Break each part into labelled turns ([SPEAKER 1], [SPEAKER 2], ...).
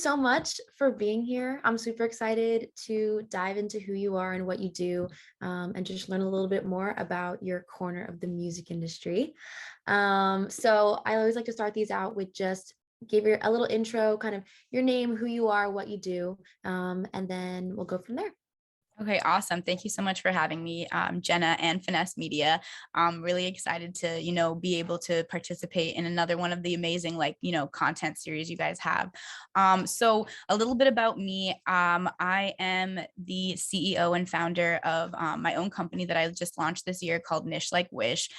[SPEAKER 1] so much for being here. I'm super excited to dive into who you are and what you do, and just learn a little bit more about your corner of the music industry. So I always like to start these out with just give you a little intro, kind of your name, who you are, what you do, and then we'll go from there.
[SPEAKER 2] Okay, awesome. Thank you so much for having me, Jenna and Finessed Media. I'm really excited to, be able to participate in another one of the amazing, content series you guys have. So a little bit about me. I am the CEO and founder of my own company that I just launched this year called Nish Like Wish.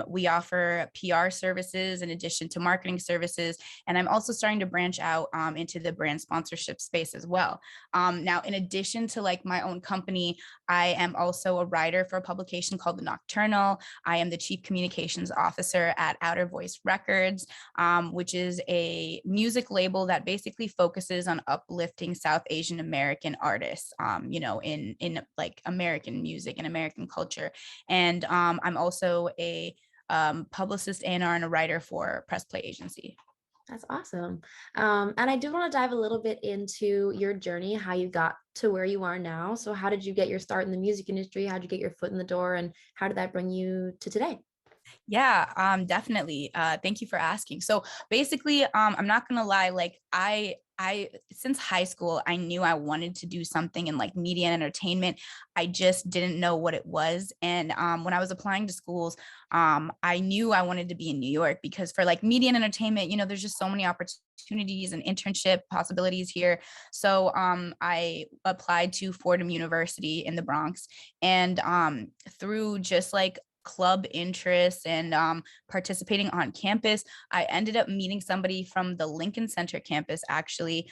[SPEAKER 2] We offer PR services in addition to marketing services, and I'm also starting to branch out into the brand sponsorship space as well. Now, in addition to my own company, I am also a writer for a publication called The Nocturnal. I am the chief communications officer at Outer Voice Records, which is a music label that basically focuses on uplifting South Asian American artists, in American music and American culture. And I'm also a publicist A&R and a writer for Press Play Agency.
[SPEAKER 1] That's awesome. And I do want to dive a little bit into your journey, how you got to where you are now. So, how did you get your start in the music industry? How did you get your foot in the door? And how did that bring you to today?
[SPEAKER 2] Yeah, definitely. Thank you for asking. So basically, I'm not gonna lie, I since high school, I knew I wanted to do something in media and entertainment. I just didn't know what it was. And when I was applying to schools, I knew I wanted to be in New York because for media and entertainment, there's just so many opportunities and internship possibilities here. So I applied to Fordham University in the Bronx, and through just club interests and participating on campus, I ended up meeting somebody from the Lincoln Center campus, actually,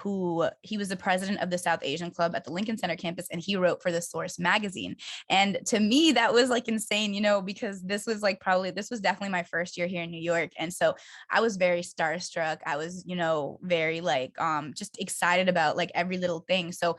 [SPEAKER 2] who he was the president of the South Asian Club at the Lincoln Center campus, and he wrote for the Source magazine. And to me, that was insane, because this was this was definitely my first year here in New York. And so I was very starstruck. I was, very just excited about every little thing. So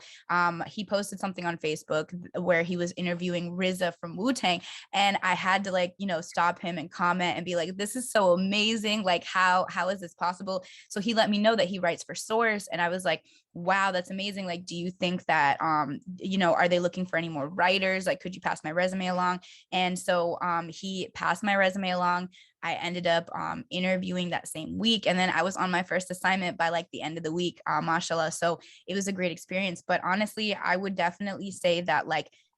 [SPEAKER 2] he posted something on Facebook where he was interviewing RZA from Wu-Tang, and I had to stop him and comment and be like, this is so amazing. How is this possible? So he let me know that he writes for Source. And I was like, wow, that's amazing. Do you think that, are they looking for any more writers? Could you pass my resume along? And so he passed my resume along. I ended up interviewing that same week. And then I was on my first assignment by the end of the week, mashallah. So it was a great experience. But honestly, I would definitely say that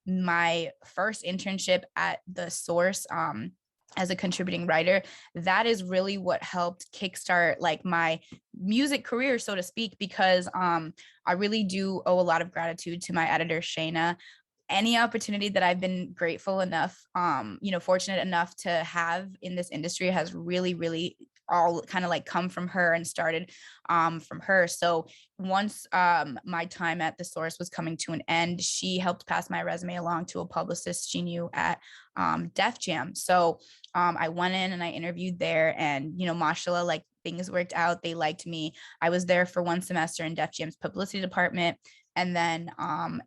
[SPEAKER 2] my first internship at the Source, as a contributing writer, that is really what helped kickstart my music career, so to speak, because I really do owe a lot of gratitude to my editor, Shayna. Any opportunity that I've been grateful enough, fortunate enough to have in this industry has really, really all kind of come from her and started from her. So once my time at the Source was coming to an end, she helped pass my resume along to a publicist she knew at Def Jam. So I went in and I interviewed there, and mashallah, things worked out. They liked me. I was there for one semester in Def Jam's publicity department, and then I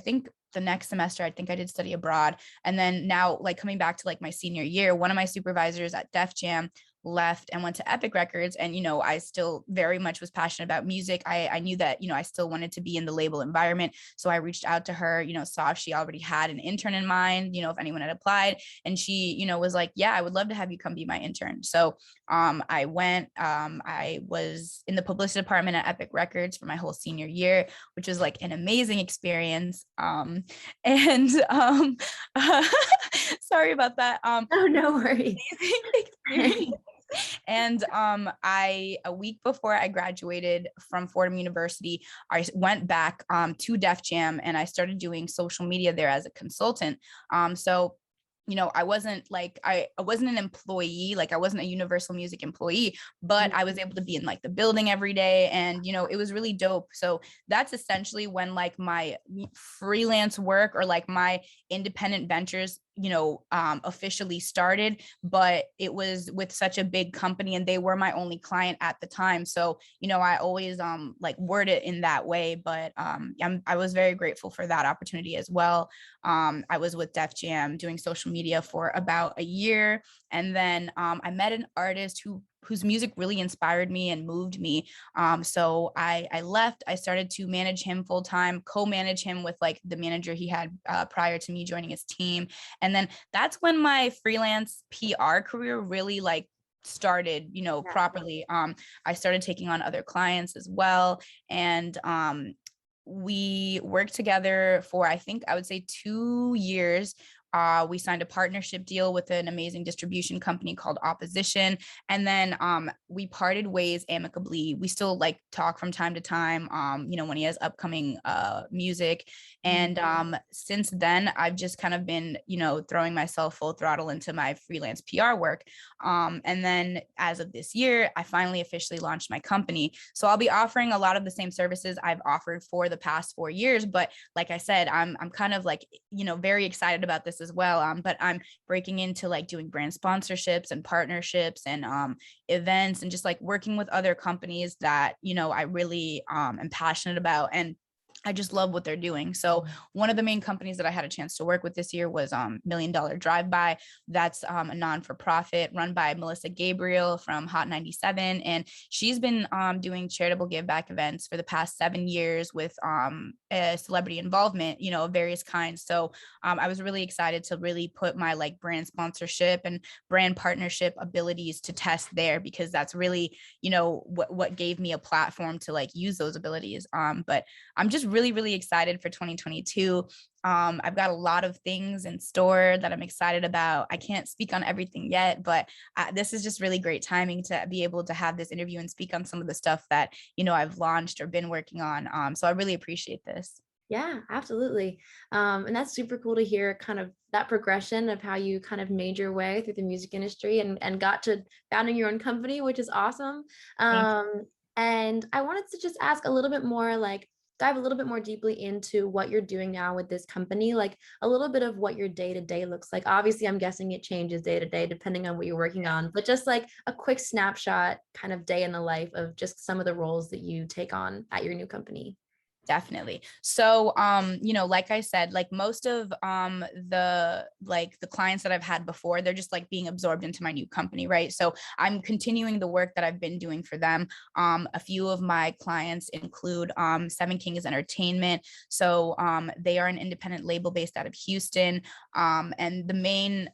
[SPEAKER 2] think the next semester, I think I did study abroad. And then now coming back to my senior year, one of my supervisors at Def Jam left and went to Epic Records. And, I still very much was passionate about music. I knew that, I still wanted to be in the label environment. So I reached out to her, saw if she already had an intern in mind, if anyone had applied. And she, was like, yeah, I would love to have you come be my intern. So I went, I was in the publicity department at Epic Records for my whole senior year, which was an amazing experience. And sorry about that.
[SPEAKER 1] Oh, no worries.
[SPEAKER 2] And a week before I graduated from Fordham University, I went back to Def Jam, and I started doing social media there as a consultant. So I wasn't I wasn't an employee, I wasn't a Universal Music employee, but I was able to be in the building every day, and it was really dope. So that's essentially when my freelance work or my independent ventures officially started, but it was with such a big company and they were my only client at the time. So, I always word it in that way, but I was very grateful for that opportunity as well. I was with Def Jam doing social media for about a year. And then I met an artist who whose music really inspired me and moved me. So I left. I started to manage him full time, co-manage him with like the manager he had prior to me joining his team. And then that's when my freelance PR career really like started, you know,
[SPEAKER 1] Yeah.
[SPEAKER 2] properly. I started taking on other clients as well. And we worked together for, I think I would say 2 years. We signed a partnership deal with an amazing distribution company called Opposition. And then we parted ways amicably. We still like talk from time to time, you know, when he has upcoming music. And since then, I've just kind of been, you know, throwing myself full throttle into my freelance PR work. And then as of this year, I finally officially launched my company. So I'll be offering a lot of the same services I've offered for the past 4 years. But like I said, I'm kind of like, you know, very excited about this as well. But I'm breaking into like doing brand sponsorships and partnerships and events and just like working with other companies that, you know, I really am passionate about. And I just love what they're doing. So one of the main companies that I had a chance to work with this year was Million Dollar Drive By. That's a non-for-profit run by Melissa Gabriel from Hot 97. And she's been doing charitable give back events for the past 7 years with celebrity involvement, you know, of various kinds. So I was really excited to really put my like brand sponsorship and brand partnership abilities to test there, because that's really, you know, what gave me a platform to like use those abilities. But I'm just really, really excited for 2022. I've got a lot of things in store that I'm excited about. I can't speak on everything yet, but this is just really great timing to be able to have this interview and speak on some of the stuff that, you know, I've launched or been working on. So I really appreciate this.
[SPEAKER 1] Yeah, absolutely. And that's super cool to hear kind of that progression of how you kind of made your way through the music industry and got to founding your own company, which is awesome.
[SPEAKER 2] Thank you.
[SPEAKER 1] And I wanted to just ask a little bit more, like dive a little bit more deeply into what you're doing now with this company, like a little bit of what your day to day looks like. Obviously, I'm guessing it changes day to day depending on what you're working on, but just like a quick snapshot kind of day in the life of just some of the roles that you take on at your new company.
[SPEAKER 2] Definitely. So, you know, like I said, like most of the clients that I've had before, they're just like being absorbed into my new company, right? So I'm continuing the work that I've been doing for them. A few of my clients include Seven Kings Entertainment. So they are an independent label based out of Houston. And the main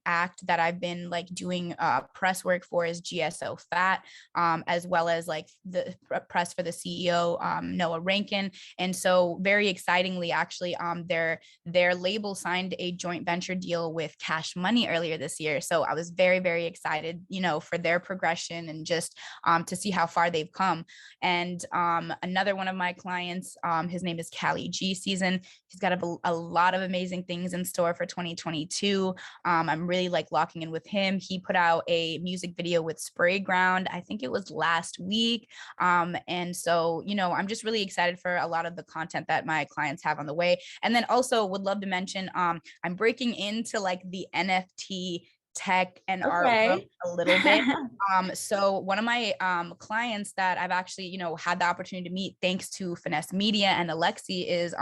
[SPEAKER 2] act that I've been like doing press work for is GSO Fat, as well as like the press for the CEO. Noah Rankin. And so very excitingly, actually, their label signed a joint venture deal with Cash Money earlier this year. So I was very, very excited, you know, for their progression and just to see how far they've come. And another one of my clients, his name is Cali G Season. He's got a lot of amazing things in store for 2022. I'm really like locking in with him. He put out a music video with Spray Ground. I think it was last week. And so, you know, I'm just really excited for a lot of the content that my clients have on the way. And then also would love to mention, I'm breaking into like the NFT tech and art world
[SPEAKER 1] Okay.
[SPEAKER 2] a little bit. So one of my clients that I've actually, you know, had the opportunity to meet thanks to Finessed Media and Alexi is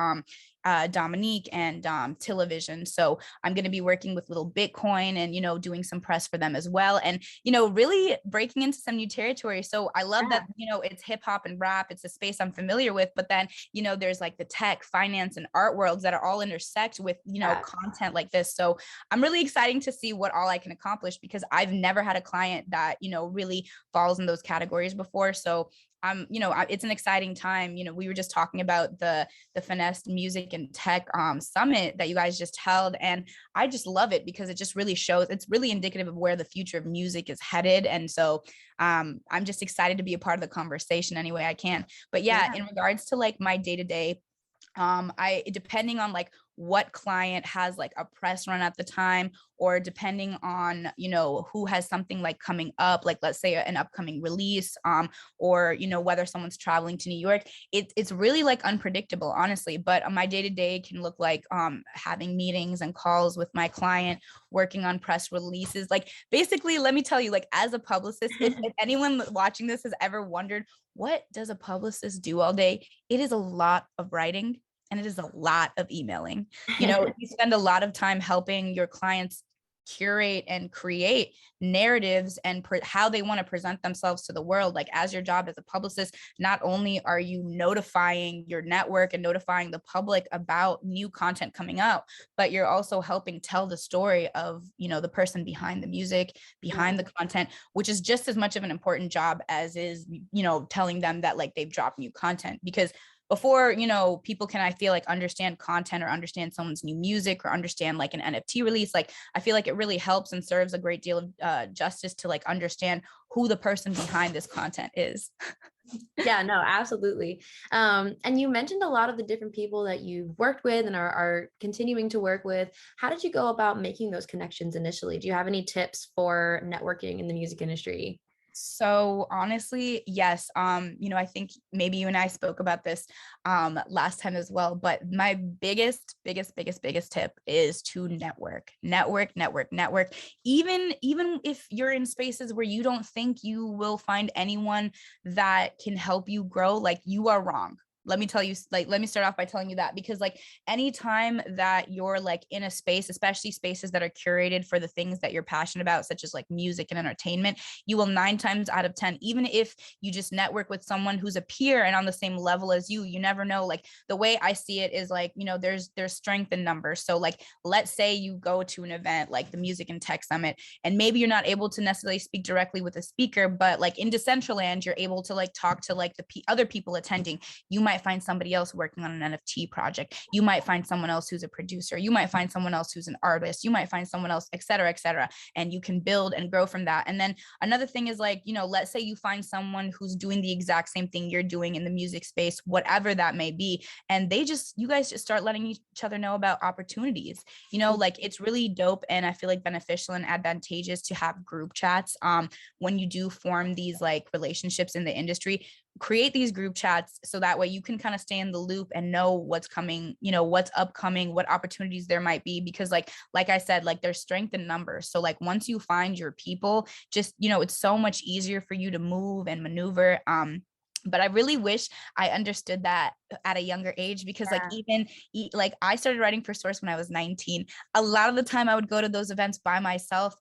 [SPEAKER 2] Dominique and Television. So I'm going to be working with Little Bitcoin and, you know, doing some press for them as well. And, you know, really breaking into some new territory. So I love
[SPEAKER 1] Yeah.
[SPEAKER 2] that, you know, it's hip hop and rap. It's a space I'm familiar with, but then, you know, there's like the tech, finance, and art worlds that are all intersect with, you know,
[SPEAKER 1] Yeah.
[SPEAKER 2] content like this. So I'm really excited to see what all I can accomplish, because I've never had a client that, you know, really falls in those categories before. So you know, it's an exciting time. You know, we were just talking about the Finessed Music and Tech Summit that you guys just held, and I just love it because it just really shows, it's really indicative of where the future of music is headed. And so I'm just excited to be a part of the conversation any way I can. But yeah, in regards to like my day to day, I depending on like what client has like a press run at the time, or depending on, you know, who has something like coming up, like let's say an upcoming release, or, you know, whether someone's traveling to New York, it's really like unpredictable, honestly. But my day to day can look like having meetings and calls with my client, working on press releases. Like basically, let me tell you, like as a publicist, if anyone watching this has ever wondered, what does a publicist do all day? It is a lot of writing and it is a lot of emailing. You know, you spend a lot of time helping your clients curate and create narratives and how they want to present themselves to the world. Like as your job as a publicist, not only are you notifying your network and notifying the public about new content coming out, but you're also helping tell the story of, the person behind the music, behind the content, which is just as much of an important job as is, telling them that like they've dropped new content. Because before, people can, I feel like, understand content or understand someone's new music or understand like an NFT release, like I feel like it really helps and serves a great deal of justice to like understand who the person behind this content is.
[SPEAKER 1] Yeah, no, absolutely. And you mentioned a lot of the different people that you've worked with and are continuing to work with. How did you go about making those connections initially? Do you have any tips for networking in the music industry?
[SPEAKER 2] So honestly, yes. I think maybe you and I spoke about this last time as well, but my biggest tip is to network. Even if you're in spaces where you don't think you will find anyone that can help you grow, like you are wrong. Let me start off by telling you that, because like anytime that you're like in a space, especially spaces that are curated for the things that you're passionate about, such as like music and entertainment, you will 9 times out of 10, even if you just network with someone who's a peer and on the same level as you never know. Like the way I see it is like, there's strength in numbers. So like, let's say you go to an event like the Music and Tech Summit, and maybe you're not able to necessarily speak directly with a speaker, but like in Decentraland, you're able to like talk to like the other people attending. You might find somebody else working on an NFT project. You might find someone else who's a producer. You might find someone else who's an artist. You might find someone else, et cetera, et cetera. And you can build and grow from that. And then another thing is like, let's say you find someone who's doing the exact same thing you're doing in the music space, whatever that may be. And you guys just start letting each other know about opportunities. Like it's really dope. And I feel like beneficial and advantageous to have group chats when you do form these like relationships in the industry. Create these group chats so that way you can kind of stay in the loop and know what's coming, what's upcoming, what opportunities there might be, because like I said, like there's strength in numbers. So like once you find your people, just it's so much easier for you to move and maneuver. But I really wish I understood that at a younger age, because like like I started writing for Source when I was 19. A lot of the time I would go to those events by myself,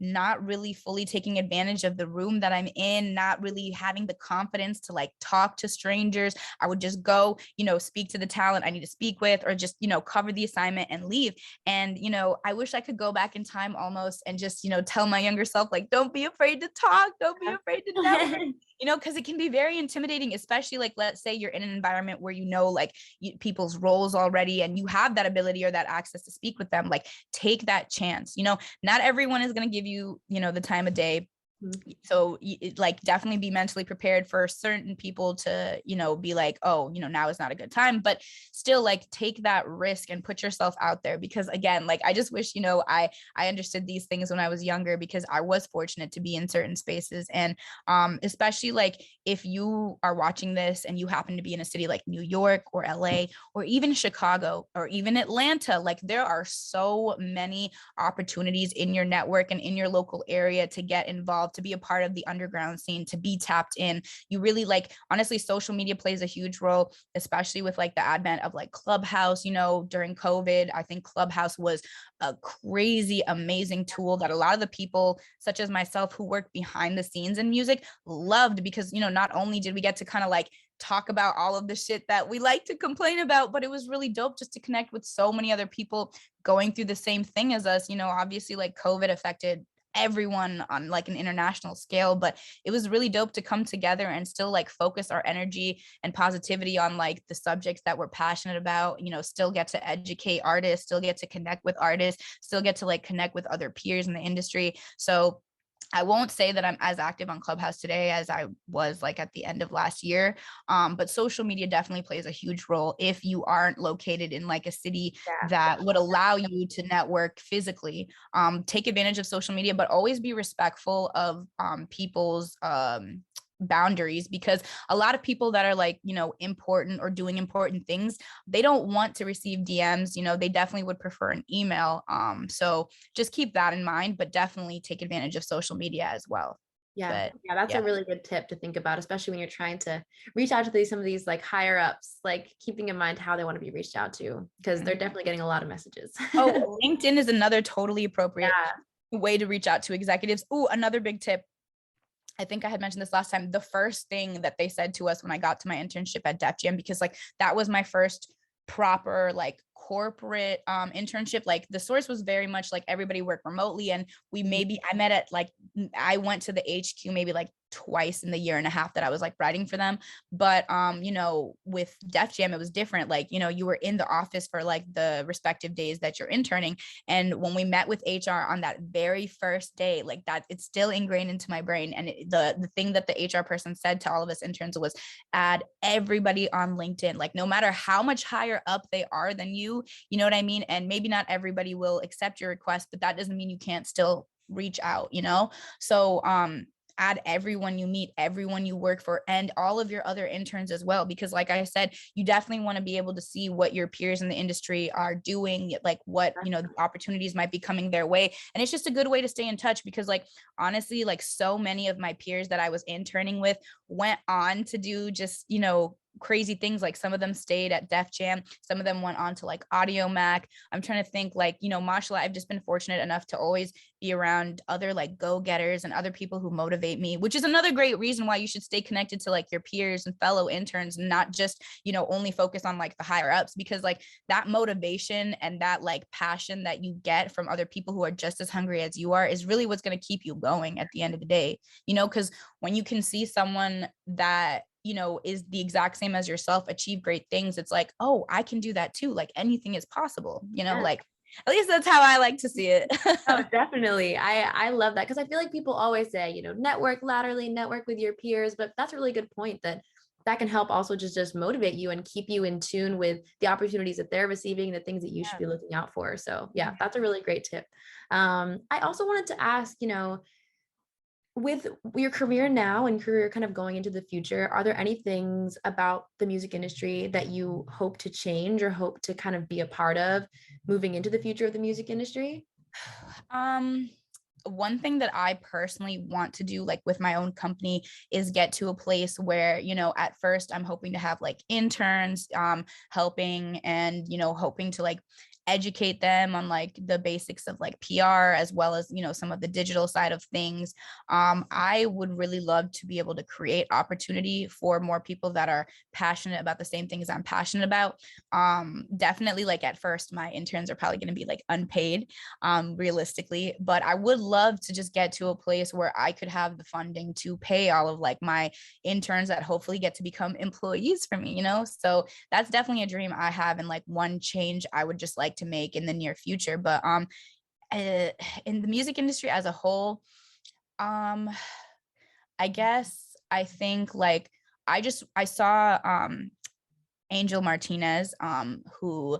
[SPEAKER 2] not really fully taking advantage of the room that I'm in, not really having the confidence to like talk to strangers. I would just go, speak to the talent I need to speak with, or just, cover the assignment and leave. And, I wish I could go back in time almost and just, tell my younger self, like, don't be afraid to talk, don't be afraid to network. Because it can be very intimidating, especially like, let's say you're in an environment where like people's roles already, and you have that ability or that access to speak with them. Like take that chance. Not everyone is going to give you, the time of day. So like definitely be mentally prepared for certain people to, be like, oh, now is not a good time, but still like take that risk and put yourself out there. Because again, like I just wish, I understood these things when I was younger, because I was fortunate to be in certain spaces. And especially like if you are watching this and you happen to be in a city like New York or LA or even Chicago or even Atlanta, like there are so many opportunities in your network and in your local area to get involved, to be a part of the underground scene, to be tapped in. You really like, honestly, social media plays a huge role, especially with like the advent of like Clubhouse. During COVID, I think Clubhouse was a crazy, amazing tool that a lot of the people, such as myself, who work behind the scenes in music, loved, because, not only did we get to kind of like talk about all of the shit that we like to complain about, but it was really dope just to connect with so many other people going through the same thing as us. Obviously like COVID affected everyone on like an international scale, but it was really dope to come together and still like focus our energy and positivity on like the subjects that we're passionate about, still get to educate artists, still get to connect with artists, still get to like connect with other peers in the industry. So I won't say that I'm as active on Clubhouse today as I was like at the end of last year. But social media definitely plays a huge role if you aren't located in like a city that would allow you to network physically. Take advantage of social media, but always be respectful of people's boundaries, because a lot of people that are like, important or doing important things, they don't want to receive DMs. They definitely would prefer an email. So just keep that in mind, but definitely take advantage of social media as well.
[SPEAKER 1] Yeah.
[SPEAKER 2] But
[SPEAKER 1] Yeah. That's
[SPEAKER 2] yeah.
[SPEAKER 1] a really good tip to think about, especially when you're trying to reach out to some of these like higher ups, like keeping in mind how they want to be reached out to, because they're
[SPEAKER 2] Mhm.
[SPEAKER 1] definitely getting a lot of messages.
[SPEAKER 2] Oh, LinkedIn is another totally appropriate
[SPEAKER 1] Yeah.
[SPEAKER 2] way to reach out to executives. Oh, another big tip. I think I had mentioned this last time. The first thing that they said to us when I got to my internship at Def Jam, because like that was my first proper like corporate internship. Like the source was very much like everybody worked remotely, and I met at like I went to the HQ maybe like twice in the year and a half that I was like writing for them. But with Def Jam it was different. Like, you were in the office for like the respective days that you're interning. And when we met with HR on that very first day, like that, it's still ingrained into my brain. And the thing that the HR person said to all of us interns was add everybody on LinkedIn. Like no matter how much higher up they are than you know what I mean? And maybe not everybody will accept your request, but that doesn't mean you can't still reach out. So add everyone you meet, everyone you work for, and all of your other interns as well. Because like I said, you definitely want to be able to see what your peers in the industry are doing, like what, opportunities might be coming their way. And it's just a good way to stay in touch because like, honestly, like so many of my peers that I was interning with went on to do just, crazy things. Like some of them stayed at Def Jam, some of them went on to like Audio Mac. I'm trying to think like, mashallah, I've just been fortunate enough to always be around other like go-getters and other people who motivate me, which is another great reason why you should stay connected to like your peers and fellow interns and not just, only focus on like the higher ups, because like that motivation and that like passion that you get from other people who are just as hungry as you are is really what's going to keep you going at the end of the day, because when you can see someone that is the exact same as yourself achieve great things, it's like, oh, I can do that too. Like anything is possible,
[SPEAKER 1] Yeah.
[SPEAKER 2] like at least that's how I like to see it.
[SPEAKER 1] Oh, definitely. I love that because I feel like people always say, network laterally, network with your peers, but that's a really good point that can help also just motivate you and keep you in tune with the opportunities that they're receiving, the things that you should be looking out for. So yeah, that's a really great tip. I also wanted to ask, with your career now and career kind of going into the future, are there any things about the music industry that you hope to change or hope to kind of be a part of moving into the future of the music industry?
[SPEAKER 2] One thing that I personally want to do, like with my own company, is get to a place where, at first I'm hoping to have like interns helping and, hoping to like educate them on like the basics of like PR as well as, some of the digital side of things. I would really love to be able to create opportunity for more people that are passionate about the same things I'm passionate about. Definitely like at first my interns are probably going to be like unpaid, realistically, but I would love to just get to a place where I could have the funding to pay all of like my interns that hopefully get to become employees for me, so that's definitely a dream I have, and like one change I would just like to make in the near future. But in the music industry as a whole, I guess I think like I saw Angel Martinez, who,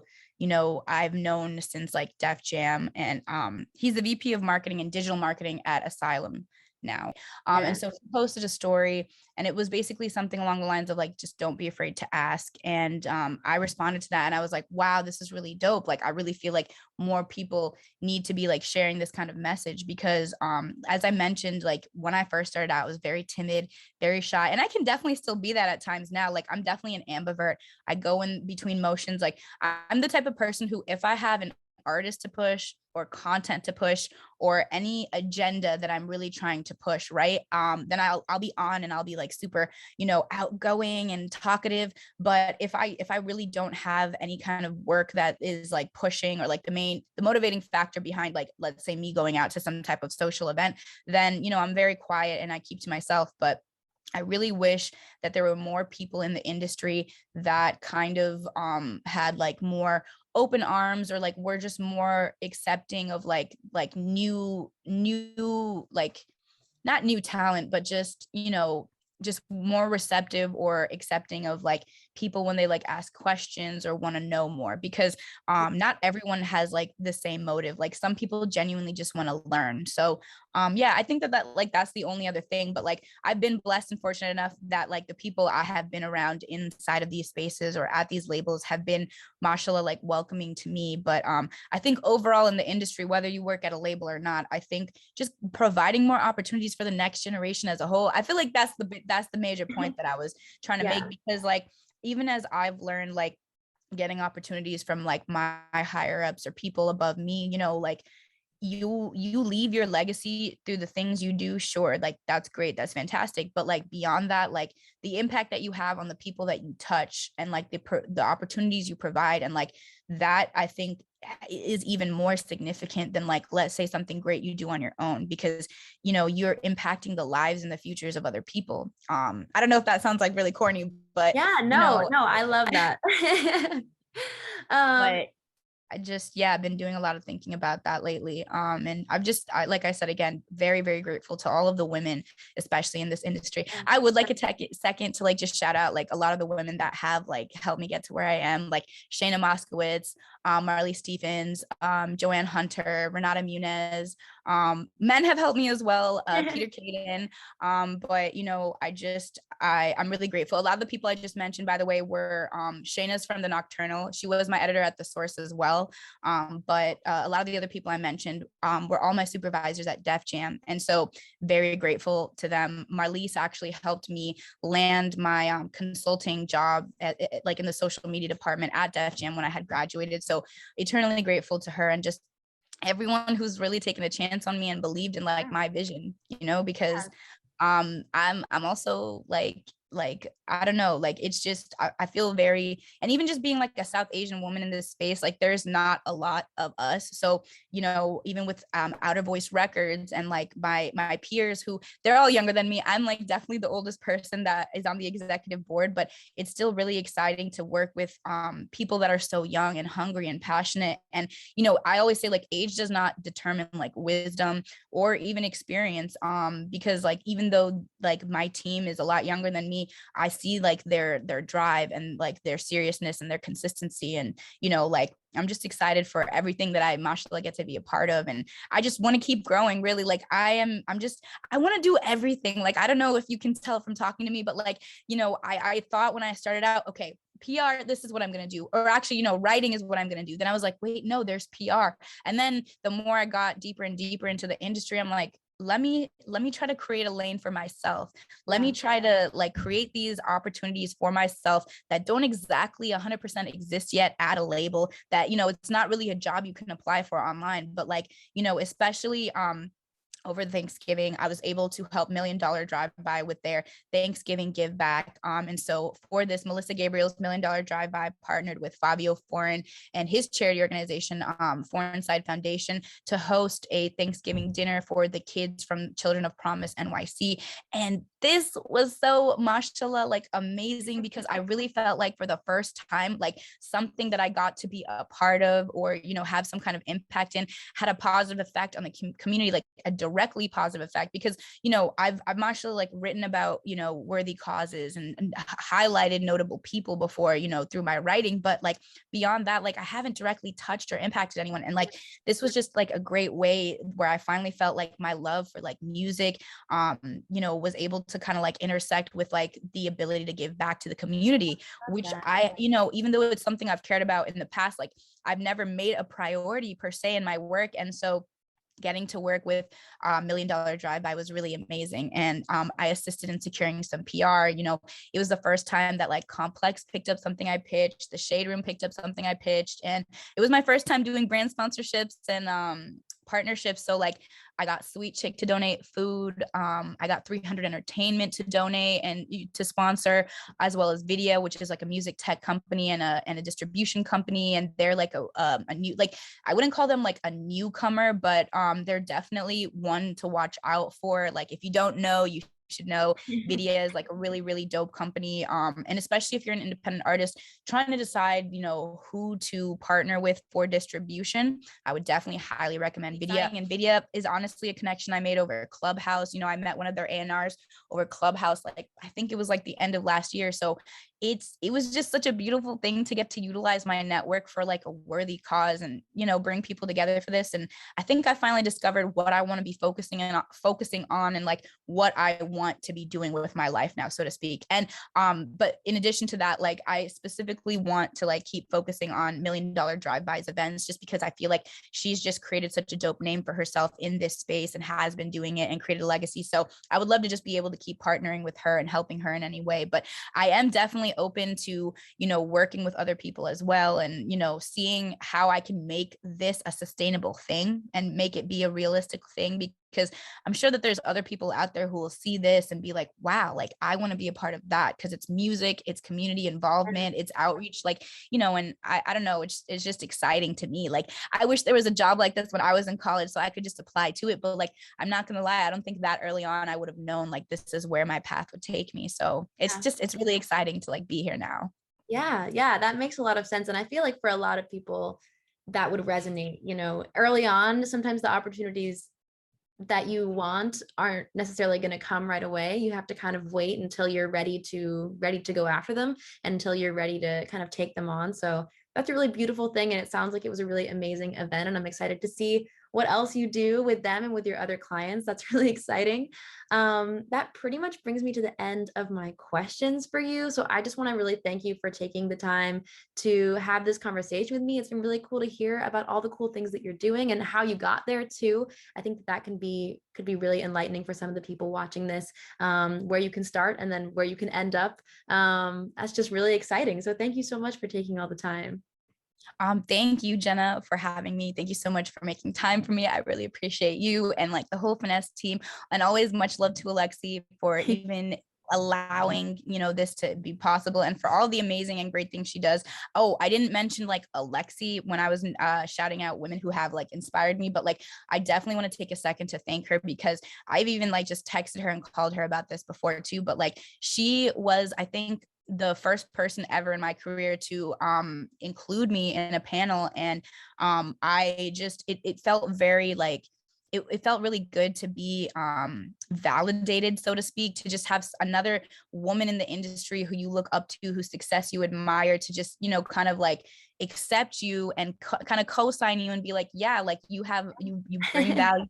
[SPEAKER 2] I've known since like Def Jam, and he's the VP of marketing and digital marketing at Asylum now.
[SPEAKER 1] Yeah.
[SPEAKER 2] And so he posted a story, and it was basically something along the lines of like, just don't be afraid to ask. And I responded to that and I was like, wow, this is really dope. Like, I really feel like more people need to be like sharing this kind of message because as I mentioned, like when I first started out, I was very timid, very shy. And I can definitely still be that at times now. Like I'm definitely an ambivert. I go in between motions. Like I'm the type of person who, if I have an artist to push or content to push or any agenda that I'm really trying to push, right? Then I'll be on and I'll be like super, outgoing and talkative. But if I really don't have any kind of work that is like pushing or like the motivating factor behind like, let's say me going out to some type of social event, then, I'm very quiet and I keep to myself. But I really wish that there were more people in the industry that kind of had like more open arms or like were just more accepting of like new like not new talent, but just, just more receptive or accepting of like people when they like ask questions or want to know more, because not everyone has like the same motive. Like some people genuinely just want to learn. So yeah, I think that like that's the only other thing. But like I've been blessed and fortunate enough that like the people I have been around inside of these spaces or at these labels have been, mashallah, like welcoming to me. But I think overall in the industry, whether you work at a label or not, I think just providing more opportunities for the next generation as a whole. I feel like that's the major point that I was trying to
[SPEAKER 1] Yeah.
[SPEAKER 2] make, because like even as I've learned, like getting opportunities from like my higher ups or people above me, you know, like you leave your legacy through the things you do, sure, like that's great, that's fantastic, but like beyond that, like the impact that you have on the people that you touch and like the opportunities you provide, and like that I think is even more significant than like, let's say something great you do on your own, because you know you're impacting the lives and the futures of other people. I don't know if that sounds like really corny, but
[SPEAKER 1] Yeah,
[SPEAKER 2] you know,
[SPEAKER 1] no, I love that. um,
[SPEAKER 2] but I just, yeah, I've been doing a lot of thinking about that lately. And like I said, again, very, very grateful to all of the women, especially in this industry.
[SPEAKER 1] yeah.
[SPEAKER 2] I would like a second to like just shout out like a lot of the women that have like helped me get to where I am, like Shayna Moskowitz, Marley Stephens, Joanne Hunter, Renata Munez. Men have helped me as well, Peter Caden. But you know, I'm really grateful. A lot of the people I just mentioned, by the way, were Shayna's from the Nocturnal. She was my editor at The Source as well. But a lot of the other people I mentioned were all my supervisors at Def Jam. And so very grateful to them. Marlise actually helped me land my consulting job like in the social media department at Def Jam when I had graduated. So eternally grateful to her, and just everyone who's really taken a chance on me and believed in like my vision, you know, because I'm also like I don't know, like it's just I feel very, and even just being like a South Asian woman in this space, like there's not a lot of us. So you know, even with Outer Voice Records and like my peers who they're all younger than me, I'm like definitely the oldest person that is on the executive board, but it's still really exciting to work with people that are so young and hungry and passionate. And you know, I always say like age does not determine like wisdom or even experience, because like even though like my team is a lot younger than me, I see like their drive and like their seriousness and their consistency. And you know, like I'm just excited for everything that I mashallah get to be a part of, and I just want to keep growing. Really, like I want to do everything. Like I don't know if you can tell from talking to me, but like, you know, I thought when I started out, okay, PR, this is what I'm going to do. Or actually, you know, writing is what I'm going to do. Then I was like, wait, no, there's PR. And then the more I got deeper and deeper into the industry, I'm like, let me try to create a lane for myself. Let me try to like create these opportunities for myself that don't exactly 100% exist yet at a label, that, you know, it's not really a job you can apply for online, but like, you know, especially over Thanksgiving, I was able to help $1 Million Drive-By with their Thanksgiving give back. And so for this, Melissa Gabriel's $1 Million Drive-By partnered with Fabio Foreign and his charity organization, Foreign Side Foundation, to host a Thanksgiving dinner for the kids from Children of Promise NYC. And this was so, mashallah, like amazing, because I really felt like for the first time, like something that I got to be a part of, or, you know, have some kind of impact in, had a positive effect on the community, like a directly positive effect. Because, you know, I've mashallah like written about, you know, worthy causes and highlighted notable people before, you know, through my writing, but like beyond that, like I haven't directly touched or impacted anyone. And like this was just like a great way where I finally felt like my love for like music, you know, was able to kind of like intersect with like the ability to give back to the community, which I, you know, even though it's something I've cared about in the past, like I've never made a priority per se in my work. And so getting to work with $1 Million Drive-By was really amazing. And I assisted in securing some PR. You know, it was the first time that like Complex picked up something I pitched, the Shade Room picked up something I pitched, and it was my first time doing brand sponsorships and partnerships. So like I got Sweet Chick to donate food. I got 300 Entertainment to donate and to sponsor, as well as Video, which is like a music tech company and a distribution company. And they're like a new, like I wouldn't call them like a newcomer, but they're definitely one to watch out for. Like if you don't know, you should know. Video is like a really, really dope company. And especially if you're an independent artist trying to decide, you know, who to partner with for distribution, I would definitely highly recommend Video. And Video is honestly a connection I made over Clubhouse. You know, I met one of their A&Rs over Clubhouse, like I think it was like the end of last year. So it was just such a beautiful thing to get to utilize my network for like a worthy cause and, bring people together for this. And I think I finally discovered what I want to be focusing on and like what I want to be doing with my life now, so to speak. And but in addition to that, like I specifically want to like keep focusing on $1 million drive-bys events, just because I feel like she's just created such a dope name for herself in this space and has been doing it and created a legacy. So I would love to just be able to keep partnering with her and helping her in any way. But I am definitely open to, working with other people as well, and, seeing how I can make this a sustainable thing and make it be a realistic thing, because I'm sure that there's other people out there who will see this and be like, wow, like I want to be a part of that, because it's music, it's community involvement, it's outreach, like, and I don't know, it's just exciting to me. Like, I wish there was a job like this when I was in college so I could just apply to it. But like, I'm not going to lie, I don't think that early on I would have known like this is where my path would take me. So it's really exciting to like be here now.
[SPEAKER 1] Yeah, that makes a lot of sense. And I feel like for a lot of people that would resonate, early on, sometimes the opportunities that you want aren't necessarily going to come right away. You have to kind of wait until you're ready to go after them, and until you're ready to kind of take them on. So that's a really beautiful thing. And it sounds like it was a really amazing event. And I'm excited to see what else you do with them and with your other clients. That's really exciting. That pretty much brings me to the end of my questions for you. So I just want to really thank you for taking the time to have this conversation with me. It's been really cool to hear about all the cool things that you're doing and how you got there too. I think that could be really enlightening for some of the people watching this, where you can start and then where you can end up. That's just really exciting. So thank you so much for taking all the time.
[SPEAKER 2] Thank you, Jenna, for having me. Thank you so much for making time for me. I really appreciate you and like the whole Finesse team. And always much love to Alexi for even allowing, this to be possible, and for all the amazing and great things she does. Oh, I didn't mention like Alexi when I was shouting out women who have like inspired me, but like I definitely want to take a second to thank her, because I've even like just texted her and called her about this before too. But like she was, I think, the first person ever in my career to include me in a panel. And I just, it felt very like, it felt really good to be validated, so to speak, to just have another woman in the industry who you look up to, whose success you admire, to just, kind of like accept you and kind of co-sign you and be like, yeah, like you bring value.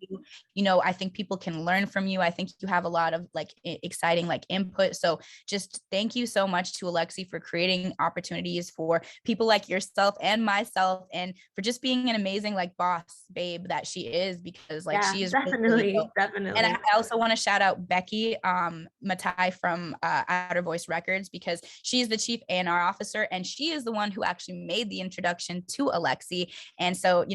[SPEAKER 2] I think people can learn from you. I think you have a lot of like exciting like input. So just thank you so much to Alexi for creating opportunities for people like yourself and myself, and for just being an amazing like boss babe that she is, because like
[SPEAKER 1] Yeah,
[SPEAKER 2] she is really, really
[SPEAKER 1] definitely,
[SPEAKER 2] dope. And
[SPEAKER 1] definitely.
[SPEAKER 2] I also want to shout out Becky Matai from Outer Voice Records, because she's the chief A&R officer, and she is the one who actually made the introduction to Alexi. And so,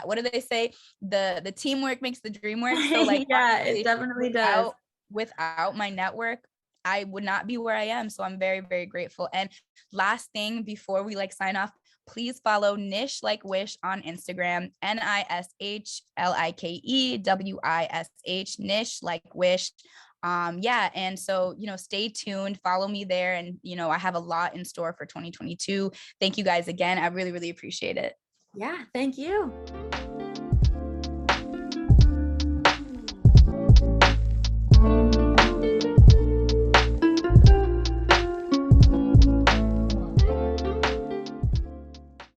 [SPEAKER 2] what do they say? The teamwork makes the dream work. So like,
[SPEAKER 1] Yeah, it
[SPEAKER 2] honestly,
[SPEAKER 1] definitely does.
[SPEAKER 2] without my network, I would not be where I am. So I'm very, very grateful. And last thing before we like sign off, please follow Nish Like Wish on Instagram, NISHLIKEWISH, Nish Like Wish. Yeah. And so, stay tuned, follow me there. And, I have a lot in store for 2022. Thank you guys again. I really, really appreciate it.
[SPEAKER 1] Yeah, thank you.